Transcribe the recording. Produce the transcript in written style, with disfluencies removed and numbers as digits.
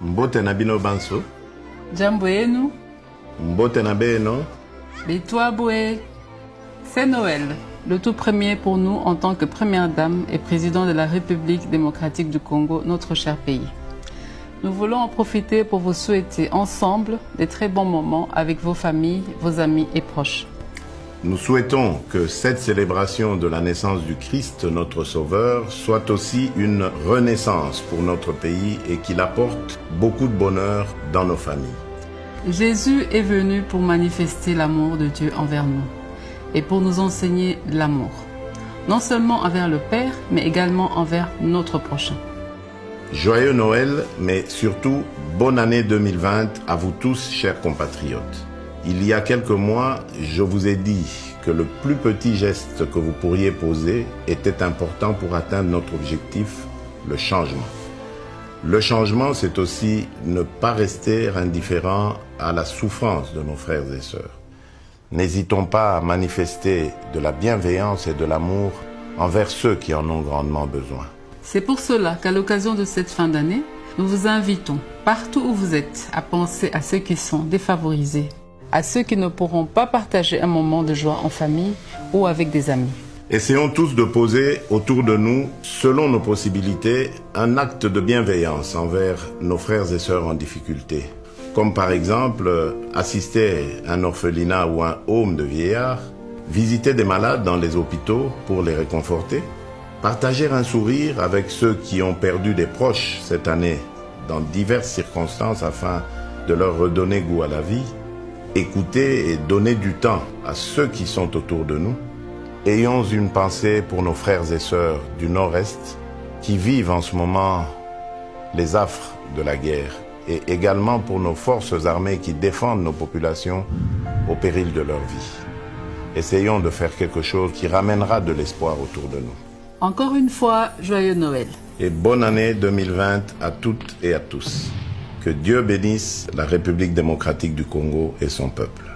Mbote na bino banso. Jambo yenu. Mbote na beno. Bitwa boué. C'est Noël, le tout premier pour nous en tant que première dame et président de la République démocratique du Congo, notre cher pays. Nous voulons en profiter pour vous souhaiter ensemble des très bons moments avec vos familles, vos amis et proches. Nous souhaitons que cette célébration de la naissance du Christ, notre Sauveur, soit aussi une renaissance pour notre pays et qu'il apporte beaucoup de bonheur dans nos familles. Jésus est venu pour manifester l'amour de Dieu envers nous et pour nous enseigner l'amour, non seulement envers le Père, mais également envers notre prochain. Joyeux Noël, mais surtout bonne année 2020 à vous tous, chers compatriotes. Il y a quelques mois, je vous ai dit que le plus petit geste que vous pourriez poser était important pour atteindre notre objectif, le changement. Le changement, c'est aussi ne pas rester indifférent à la souffrance de nos frères et sœurs. N'hésitons pas à manifester de la bienveillance et de l'amour envers ceux qui en ont grandement besoin. C'est pour cela qu'à l'occasion de cette fin d'année, nous vous invitons, partout où vous êtes, à penser à ceux qui sont défavorisés, à ceux qui ne pourront pas partager un moment de joie en famille ou avec des amis. Essayons tous de poser autour de nous, selon nos possibilités, un acte de bienveillance envers nos frères et sœurs en difficulté. Comme par exemple, assister à un orphelinat ou un home de vieillards, visiter des malades dans les hôpitaux pour les réconforter, partager un sourire avec ceux qui ont perdu des proches cette année dans diverses circonstances afin de leur redonner goût à la vie, écouter et donner du temps à ceux qui sont autour de nous. Ayons une pensée pour nos frères et sœurs du Nord-Est qui vivent en ce moment les affres de la guerre et également pour nos forces armées qui défendent nos populations au péril de leur vie. Essayons de faire quelque chose qui ramènera de l'espoir autour de nous. Encore une fois, joyeux Noël. Et bonne année 2020 à toutes et à tous. Que Dieu bénisse la République démocratique du Congo et son peuple.